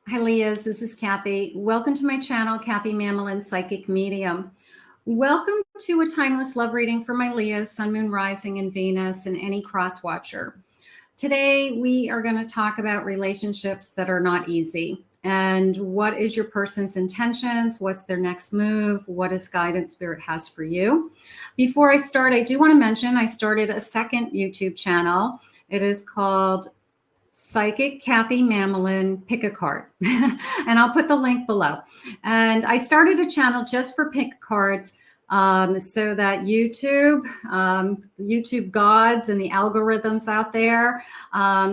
Hi, Leos. This is Kathy. Welcome to my channel, Kathy Mamolen, Psychic Medium. Welcome to a timeless love reading for my Leos, Sun, Moon, Rising, and Venus, and any cross watcher. Today, we are going to talk about relationships that are not easy. And what is your person's intentions? What's their next move? What is guidance Spirit has for you? Before I start, I do want to mention I started a second YouTube channel. It is called Psychic Kathy Mamolen Pick a Card. And I'll put the link below. And I started a channel just for pick cards so that YouTube gods and the algorithms out there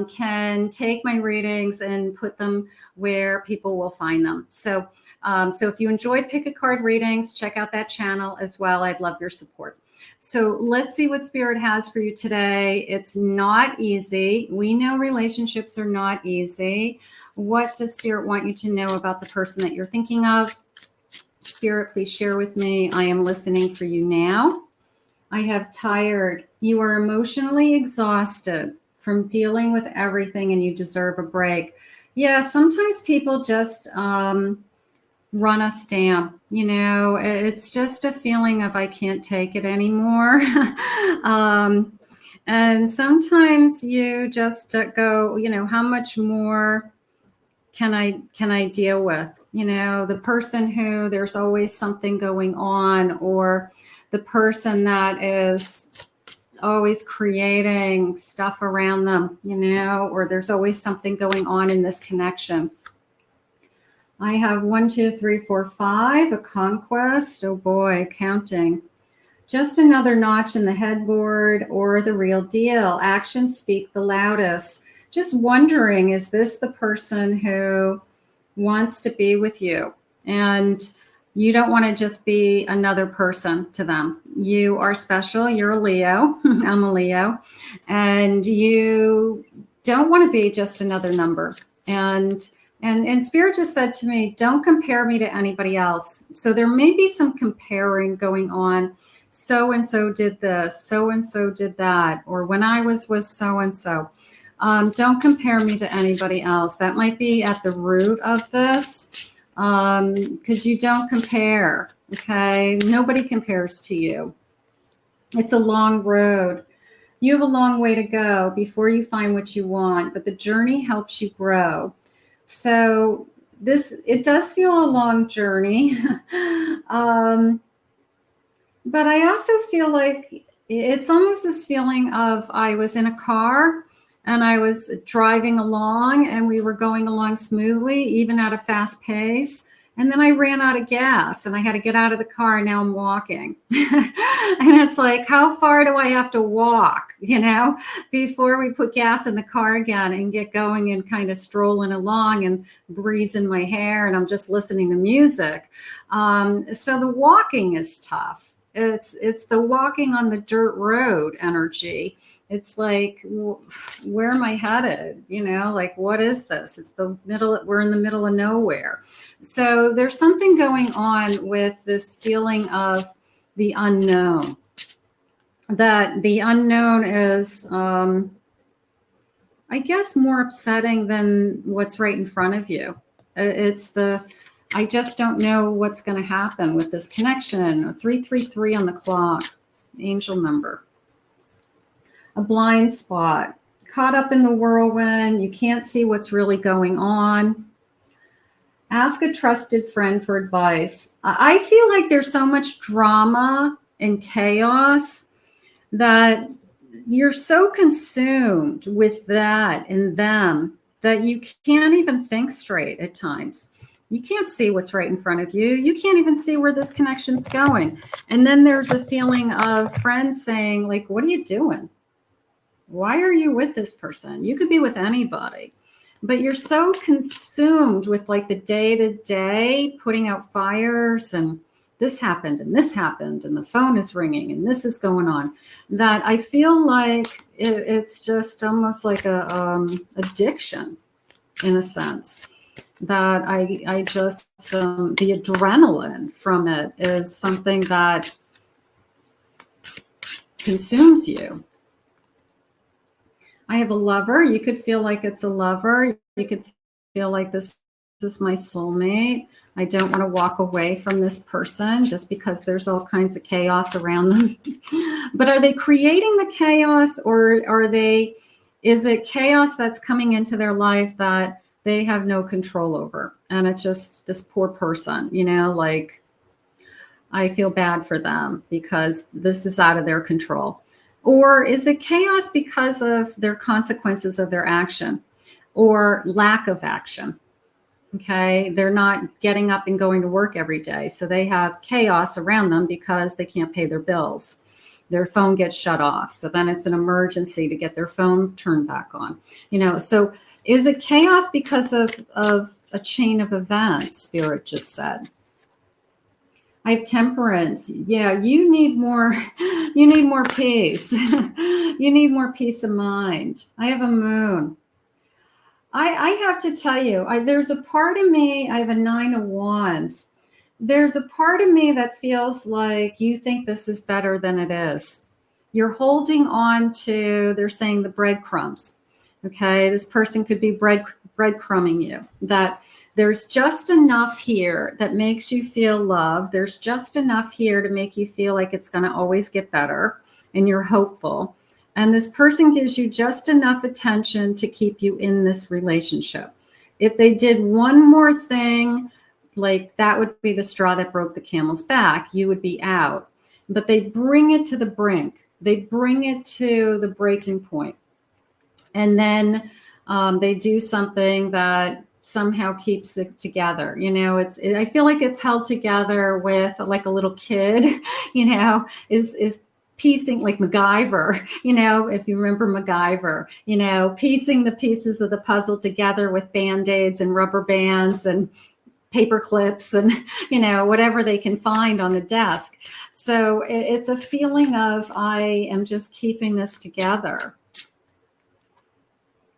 can take my readings and put them where people will find them. So if you enjoy pick a card readings, check out that channel as well. I'd love your support. So let's see what Spirit has for you today. It's not easy. We know relationships are not easy. What does Spirit want you to know about the person that you're thinking of? Spirit, please share with me. I am listening for you now. I have tired. You are emotionally exhausted from dealing with everything and you deserve a break. Yeah, sometimes people just run us down. You know, it's just a feeling of I can't take it anymore. And sometimes you just go, you know, how much more can I deal with? You know, the person who there's always something going on, or the person that is always creating stuff around them, you know, or there's always something going on in this connection. I have 1, 2, 3, 4, 5, a conquest. Oh boy, counting. Just another notch in the headboard, or the real deal. Actions speak the loudest. Just wondering, is this the person who wants to be with you? And you don't want to just be another person to them. You are special. You're a Leo. I'm a Leo. And you don't want to be just another number. And Spirit just said to me, don't compare me to anybody else. So there may be some comparing going on. So-and-so did this, so-and-so did that, or when I was with so-and-so. Don't compare me to anybody else. That might be at the root of this, because you don't compare, okay? Nobody compares to you. It's a long road. You have a long way to go before you find what you want, but the journey helps you grow. So it does feel a long journey. But I also feel like it's almost this feeling of I was in a car and I was driving along and we were going along smoothly, even at a fast pace. And then I ran out of gas and I had to get out of the car, and now I'm walking. And it's like, how far do I have to walk, you know, before we put gas in the car again and get going and kind of strolling along and breeze in my hair, and I'm just listening to music. So the walking is tough. It's the walking on the dirt road energy. It's like, where am I headed? You know, like, what is this? It's the middle. We're in the middle of nowhere. So there's something going on with this feeling of the unknown. That the unknown is, I guess, more upsetting than what's right in front of you. I just don't know what's going to happen with this connection. 333 on the clock, angel number. A blind spot, caught up in the whirlwind. You can't see what's really going on. Ask a trusted friend for advice. I feel like there's so much drama and chaos that you're so consumed with that and them that you can't even think straight at times. You can't see what's right in front of you. You can't even see where this connection's going. And then there's a feeling of friends saying, like, what are you doing? Why are you with this person? You could be with anybody, but you're so consumed with like the day-to-day putting out fires and this happened and this happened and the phone is ringing and this is going on, that I feel like it's just almost like a addiction in a sense. That I just, the adrenaline from it is something that consumes you. I have a lover. You could feel like it's a lover. You could feel like this is my soulmate. I don't want to walk away from this person just because there's all kinds of chaos around them. But are they creating the chaos, or is it chaos that's coming into their life that they have no control over? And it's just this poor person, like, I feel bad for them because this is out of their control. Or is it chaos because of their consequences of their action or lack of action? Okay, they're not getting up and going to work every day. So they have chaos around them because they can't pay their bills. Their phone gets shut off. So then it's an emergency to get their phone turned back on. So is it chaos because of a chain of events, Spirit just said? I have Temperance. Yeah, you need more peace. You need more peace of mind. I have a Moon. I have to tell you, there's a part of me, I have a 9 of Wands. There's a part of me that feels like you think this is better than it is. You're holding on to, they're saying, the breadcrumbs. Okay, this person could be breadcrumbing you. That there's just enough here that makes you feel loved. There's just enough here to make you feel like it's going to always get better, and you're hopeful. And this person gives you just enough attention to keep you in this relationship. If they did one more thing, like that would be the straw that broke the camel's back, you would be out. But they bring it to the brink. They bring it to the breaking point. And then they do something that somehow keeps it together. I feel like it's held together with, like, a little kid, is piecing, like MacGyver, if you remember MacGyver, piecing the pieces of the puzzle together with Band-Aids and rubber bands and paper clips and, whatever they can find on the desk. So it's a feeling of, I am just keeping this together.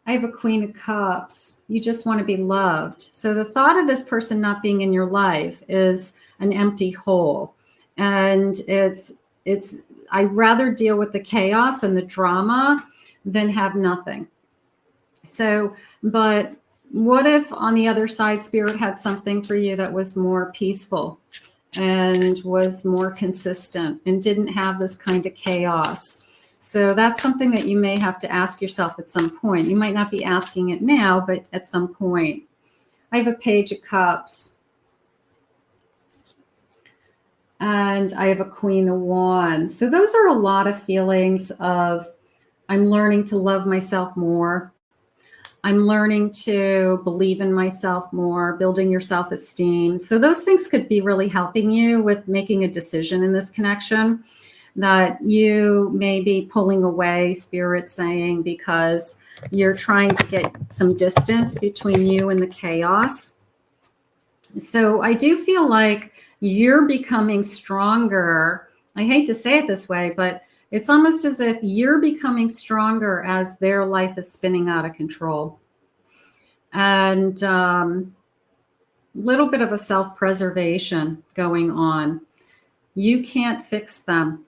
I have a Queen of Cups. You just want to be loved. So the thought of this person not being in your life is an empty hole. And I'd rather deal with the chaos and the drama than have nothing. So, but what if on the other side, Spirit had something for you that was more peaceful and was more consistent and didn't have this kind of chaos? So that's something that you may have to ask yourself at some point. You might not be asking it now, but at some point. I have a Page of Cups. And I have a Queen of Wands. So those are a lot of feelings of, I'm learning to love myself more. I'm learning to believe in myself more, building your self-esteem. So those things could be really helping you with making a decision in this connection that you may be pulling away, Spirit saying, because you're trying to get some distance between you and the chaos. So I do feel like you're becoming stronger. I hate to say it this way, but it's almost as if you're becoming stronger as their life is spinning out of control. And little bit of a self-preservation going on. You can't fix them.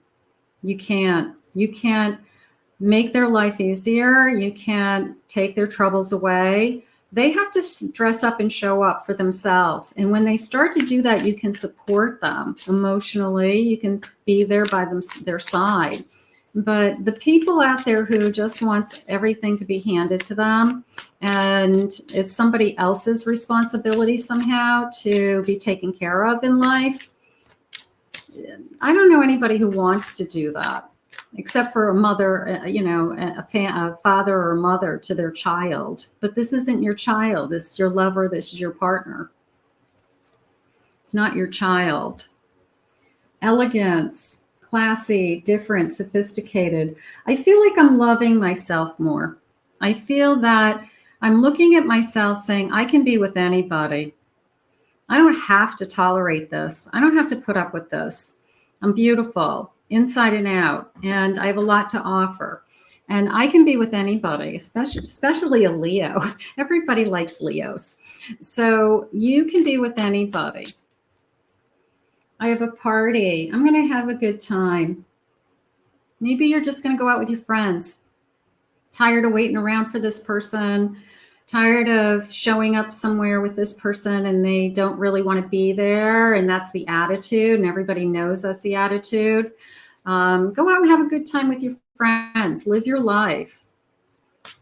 You can't make their life easier. You can't take their troubles away. They have to dress up and show up for themselves. And when they start to do that, you can support them emotionally. You can be there by their side. But the people out there who just wants everything to be handed to them, and it's somebody else's responsibility somehow to be taken care of in life, I don't know anybody who wants to do that, except for a mother, a father or a mother to their child. But this isn't your child. This is your lover. This is your partner. It's not your child. Elegance, classy, different, sophisticated. I feel like I'm loving myself more. I feel that I'm looking at myself saying, I can be with anybody. I don't have to tolerate this. I don't have to put up with this. I'm beautiful inside and out, and I have a lot to offer. And I can be with anybody, especially a Leo. Everybody likes Leos. So you can be with anybody. I have a party. I'm going to have a good time. Maybe you're just going to go out with your friends. Tired of waiting around for this person. Tired of showing up somewhere with this person and they don't really want to be there, and that's the attitude, and everybody knows that's the attitude. Go out and have a good time with your friends. Live your life.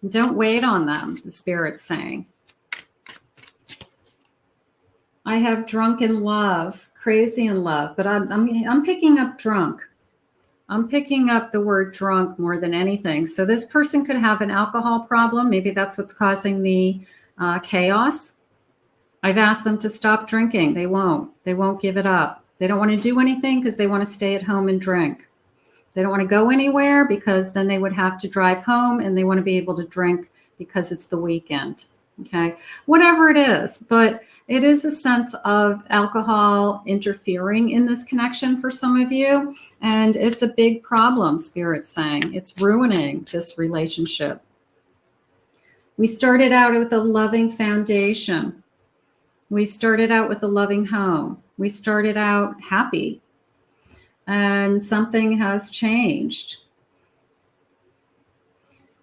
Don't wait on them, the Spirit's saying. I have drunk in love, crazy in love, but I'm picking up drunk. I'm picking up the word drunk more than anything. So this person could have an alcohol problem. Maybe that's what's causing the chaos. I've asked them to stop drinking. They won't. They won't give it up. They don't want to do anything because they want to stay at home and drink. They don't want to go anywhere because then they would have to drive home, and they want to be able to drink because it's the weekend. Okay, whatever it is, but it is a sense of alcohol interfering in this connection for some of you, and it's a big problem, Spirit's saying. It's ruining this relationship. We started out with a loving foundation. We started out with a loving home. We started out happy, and something has changed.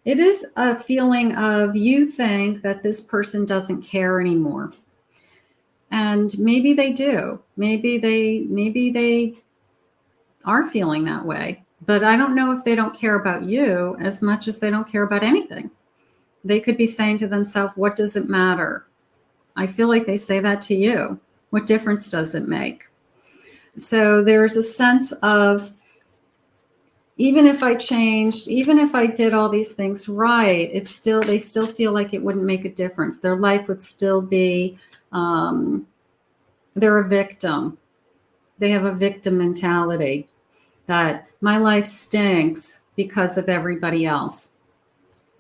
It is a feeling of you think that this person doesn't care anymore. And maybe they do. Maybe they are feeling that way. But I don't know if they don't care about you as much as they don't care about anything. They could be saying to themselves, what does it matter? I feel like they say that to you. What difference does it make? So there's a sense of, even if I changed, even if I did all these things right, they still feel like it wouldn't make a difference. Their life would still be, they're a victim. They have a victim mentality that my life stinks because of everybody else.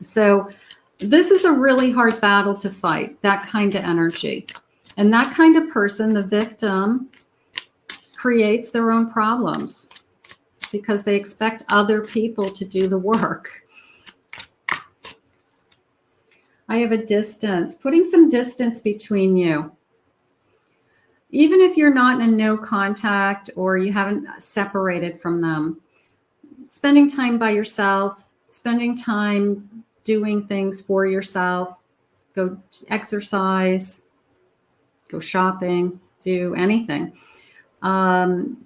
So this is a really hard battle to fight, that kind of energy. And that kind of person, the victim, creates their own problems, because they expect other people to do the work. I have a distance, putting some distance between you. Even if you're not in a no contact or you haven't separated from them, spending time by yourself, spending time doing things for yourself, go exercise, go shopping, do anything.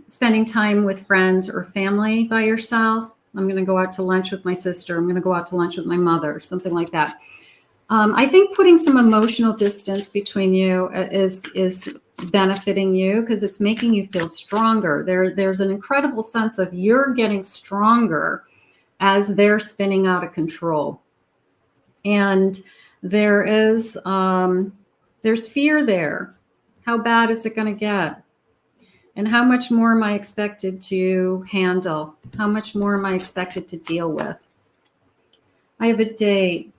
Spending time with friends or family by yourself. I'm going to go out to lunch with my sister. I'm going to go out to lunch with my mother, something like that. I think putting some emotional distance between you is benefiting you, because it's making you feel stronger. There's an incredible sense of you're getting stronger as they're spinning out of control. And there's fear there. How bad is it going to get? And how much more am I expected to handle? How much more am I expected to deal with? I have a date.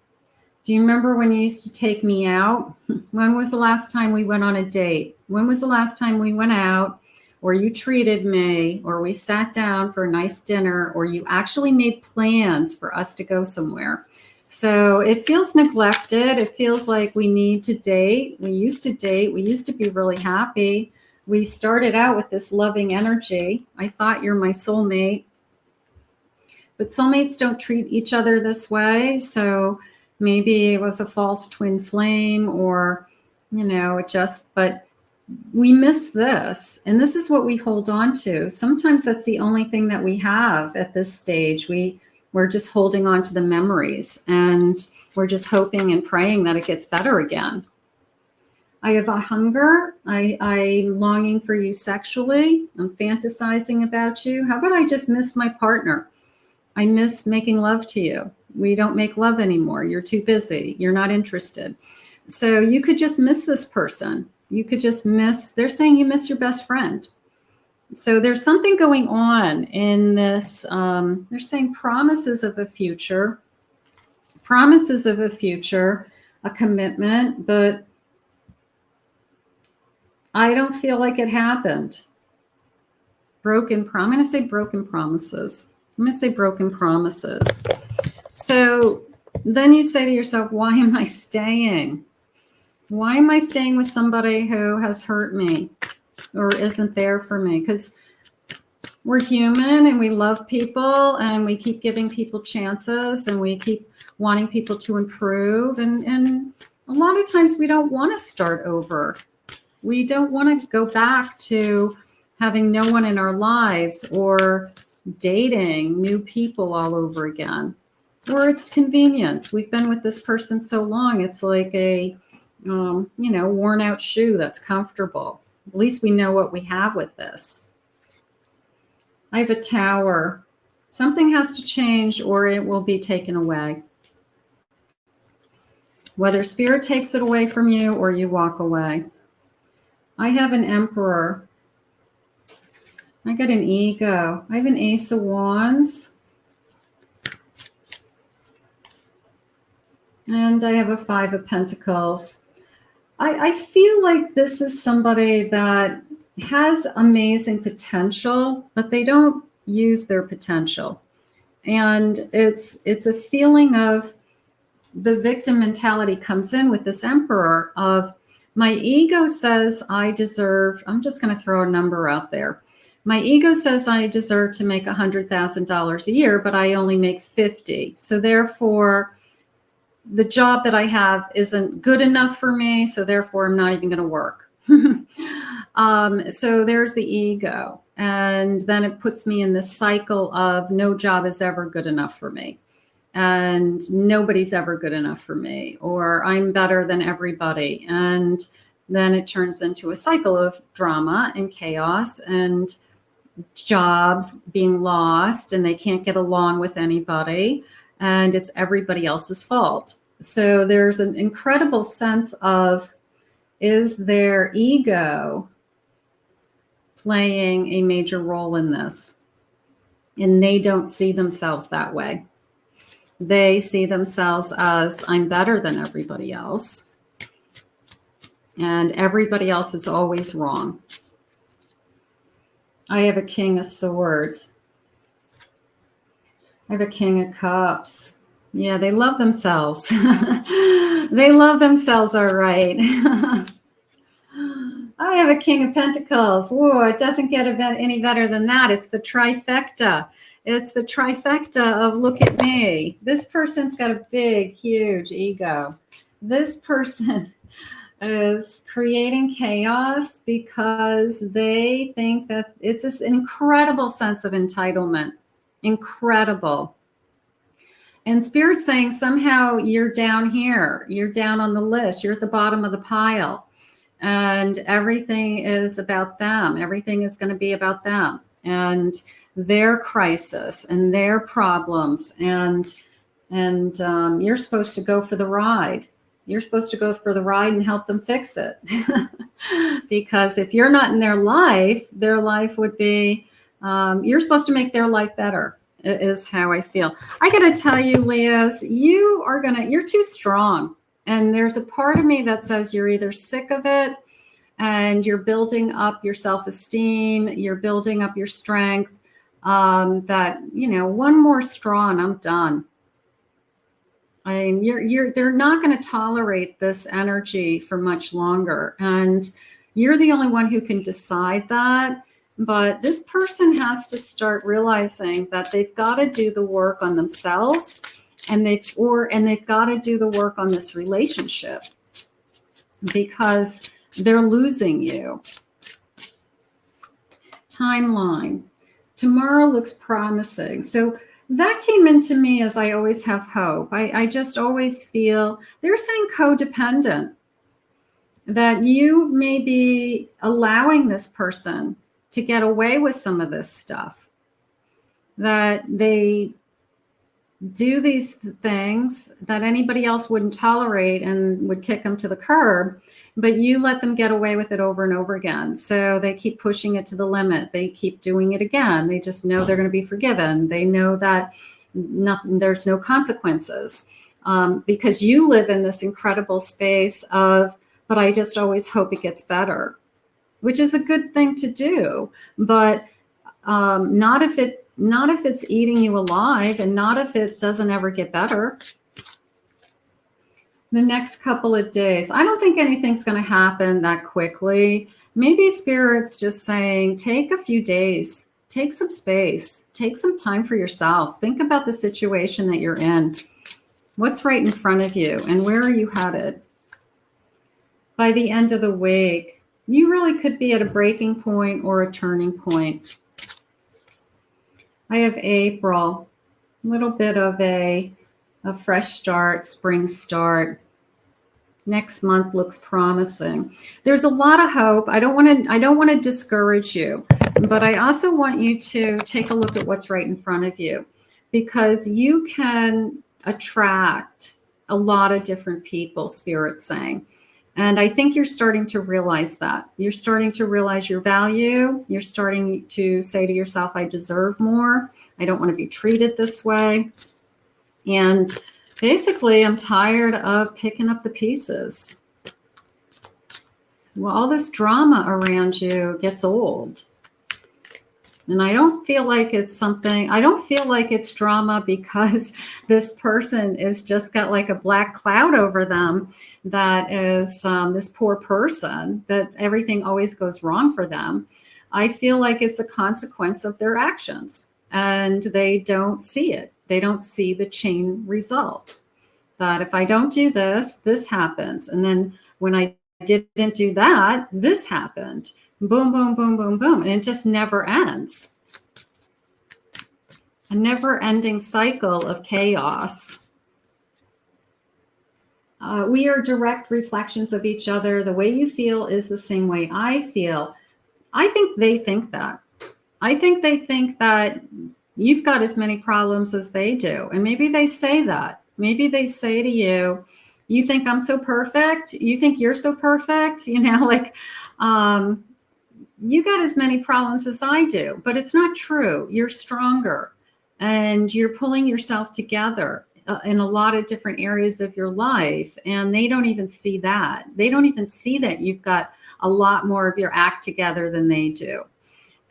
Do you remember when you used to take me out? When was the last time we went on a date? When was the last time we went out, or you treated me, or we sat down for a nice dinner, or you actually made plans for us to go somewhere? So it feels neglected. It feels like we need to date. We used to date. We used to be really happy. We started out with this loving energy. I thought you're my soulmate. But soulmates don't treat each other this way. So maybe it was a false twin flame, or, but we miss this. And this is what we hold on to. Sometimes that's the only thing that we have at this stage. We're just holding on to the memories, and we're just hoping and praying that it gets better again. I have a hunger. I'm longing for you sexually. I'm fantasizing about you. How about I just miss my partner? I miss making love to you. We don't make love anymore. You're too busy. You're not interested. So you could just miss this person. You could just miss, they're saying you miss your best friend. So there's something going on in this. They're saying promises of a future, a commitment, but I don't feel like it happened. I'm going to say broken promises. So then you say to yourself, why am I staying? Why am I staying with somebody who has hurt me or isn't there for me? Because we're human and we love people and we keep giving people chances and we keep wanting people to improve. And a lot of times we don't want to start over. We don't want to go back to having no one in our lives or dating new people all over again. Or it's convenience. We've been with this person so long, it's like a, worn out shoe that's comfortable. At least we know what we have with this. I have a Tower. Something has to change or it will be taken away. Whether Spirit takes it away from you or you walk away. I have an Emperor. I got an Ego. I have an Ace of Wands. And I have a Five of Pentacles. I feel like this is somebody that has amazing potential, but they don't use their potential. And it's a feeling of the victim mentality comes in with this Emperor of my ego says I deserve, I'm just going to throw a number out there. My ego says I deserve to make $100,000 a year, but I only make 50. So therefore, the job that I have isn't good enough for me. So therefore, I'm not even going to work. So there's the ego. And then it puts me in this cycle of no job is ever good enough for me. And nobody's ever good enough for me, or I'm better than everybody. And then it turns into a cycle of drama and chaos and jobs being lost, and they can't get along with anybody, and it's everybody else's fault. So there's an incredible sense of, is their ego playing a major role in this? And they don't see themselves that way. They see themselves as, I'm better than everybody else. And everybody else is always wrong. I have a King of Swords. I have a King of Cups. Yeah, they love themselves. They love themselves, all right. I have a King of Pentacles. Whoa, it doesn't get any better than that. It's the trifecta. It's the trifecta of look at me. This person's got a big, huge ego. This person is creating chaos because they think that it's this incredible sense of entitlement. Incredible. And Spirit's saying somehow you're down here. You're down on the list. You're at the bottom of the pile. And everything is about them. Everything is going to be about them. And their crisis and their problems. And you're supposed to go for the ride. You're supposed to go for the ride and help them fix it. Because if you're not in their life would be, you're supposed to make their life better, is how I feel. I got to tell you, Leos, you're too strong. And there's a part of me that says you're either sick of it and you're building up your self-esteem, you're building up your strength, that, one more straw and I'm done. I mean, they're not going to tolerate this energy for much longer. And you're the only one who can decide that. But this person has to start realizing that they've got to do the work on themselves, and they've got to do the work on this relationship, because they're losing you. Timeline. Tomorrow looks promising. So that came into me as I always have hope. I just always feel, they're saying codependent, that you may be allowing this person to get away with some of this stuff, that they do these things that anybody else wouldn't tolerate and would kick them to the curb, but you let them get away with it over and over again. So they keep pushing it to the limit. They keep doing it again. They just know they're going to be forgiven. They know that there's no consequences, because you live in this incredible space of, but I just always hope it gets better, which is a good thing to do, but not if it's eating you alive, and not if it doesn't ever get better. The next couple of days, I don't think anything's going to happen that quickly. Maybe Spirit's just saying, take a few days, take some space, take some time for yourself. Think about the situation that you're in. What's right in front of you, and where are you headed? by the end of the week, you really could be at a breaking point or a turning point. I have April, a little bit of a fresh start, spring start. Next month looks promising. There's a lot of hope. I don't want to discourage you, but I also want you to take a look at what's right in front of you, because you can attract a lot of different people, Spirit's saying. And I think you're starting to realize that. You're starting to realize your value. You're starting to say to yourself, I deserve more. I don't want to be treated this way. And basically, I'm tired of picking up the pieces. Well, all this drama around you gets old. And I don't feel like it's drama because this person is just got like a black cloud over them that is this poor person, that everything always goes wrong for them. I feel like it's a consequence of their actions, and they don't see it. They don't see the chain result. That if I don't do this, this happens. And then when I didn't do that, this happened. Boom, boom, boom, boom, boom. And it just never ends. A never-ending cycle of chaos. We are direct reflections of each other. The way you feel is the same way I feel. I think they think that. I think they think that you've got as many problems as they do. And maybe they say that. Maybe they say to you, you think I'm so perfect? You think you're so perfect? You know, like, you got as many problems as I do, but it's not true. You're stronger and you're pulling yourself together in a lot of different areas of your life. And they don't even see that. They don't even see that you've got a lot more of your act together than they do.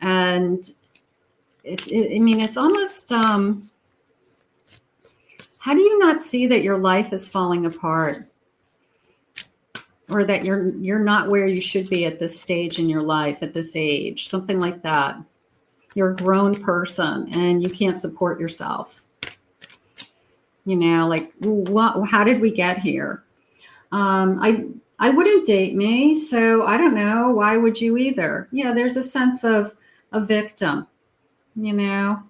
And I mean, it's almost, how do you not see that your life is falling apart? Or that you're not where you should be at this stage in your life, at this age, something like that. You're a grown person and you can't support yourself. You know, like, how did we get here? I wouldn't date me, so I don't know. Why would you either? Yeah, there's a sense of a victim, you know.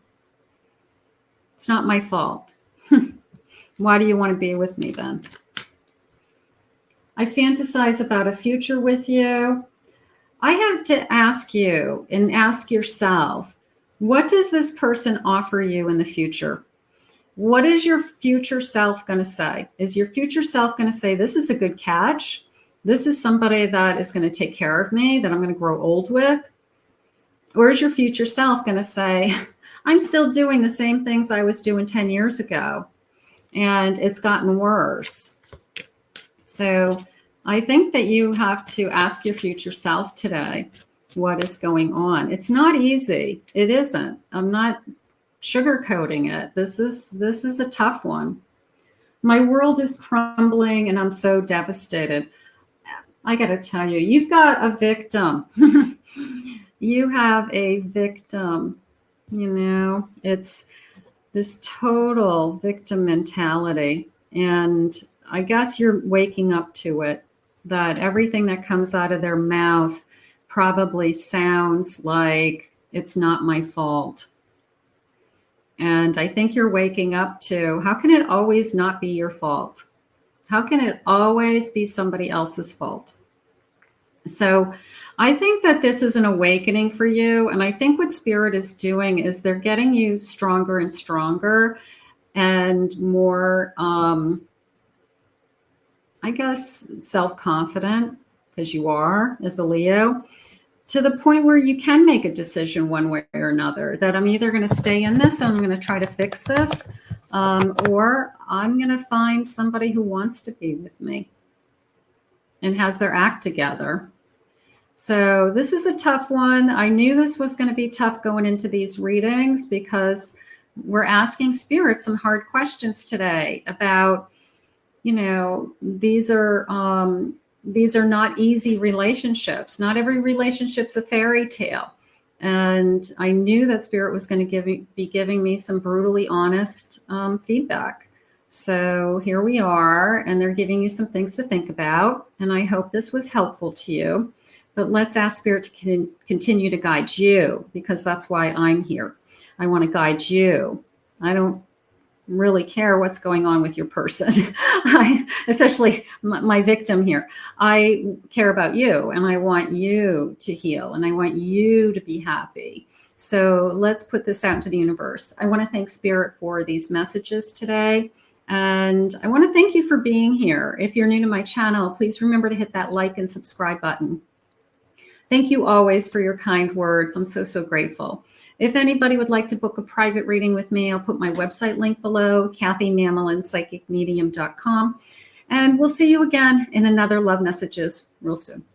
It's not my fault. Why do you want to be with me then? I fantasize about a future with you. I have to ask you and ask yourself, what does this person offer you in the future? What is your future self going to say? Is your future self going to say, this is a good catch? This is somebody that is going to take care of me, that I'm going to grow old with? Or is your future self going to say, I'm still doing the same things I was doing 10 years ago, and it's gotten worse? So I think that you have to ask your future self today, what is going on? It's not easy. It isn't. I'm not sugarcoating it. This is a tough one. My world is crumbling and I'm so devastated. I got to tell you, you've got a victim. You have a victim. You know, it's this total victim mentality. And I guess you're waking up to it, that everything that comes out of their mouth probably sounds like it's not my fault. And I think you're waking up to, how can it always not be your fault? How can it always be somebody else's fault? So I think that this is an awakening for you. And I think what Spirit is doing is they're getting you stronger and stronger and more, I guess, self-confident, because you are, as a Leo, to the point where you can make a decision one way or another, that I'm either going to stay in this and I'm going to try to fix this, or I'm going to find somebody who wants to be with me and has their act together. So this is a tough one. I knew this was going to be tough going into these readings, because we're asking Spirit some hard questions today about, you know, these are not easy relationships. Not every relationship's a fairy tale. And I knew that Spirit was going to be giving me some brutally honest feedback. So here we are, and they're giving you some things to think about. And I hope this was helpful to you. But let's ask Spirit to continue to guide you, because that's why I'm here. I want to guide you. I don't really care what's going on with your person, especially my victim here. I care about you, and I want you to heal, and I want you to be happy. So let's put this out into the universe. I want to thank Spirit for these messages today. And I want to thank you for being here. If you're new to my channel, please remember to hit that like and subscribe button. Thank you always for your kind words. I'm so, so grateful. If anybody would like to book a private reading with me, I'll put my website link below, KathyMamolen, psychicmedium.com. And we'll see you again in another Love Messages real soon.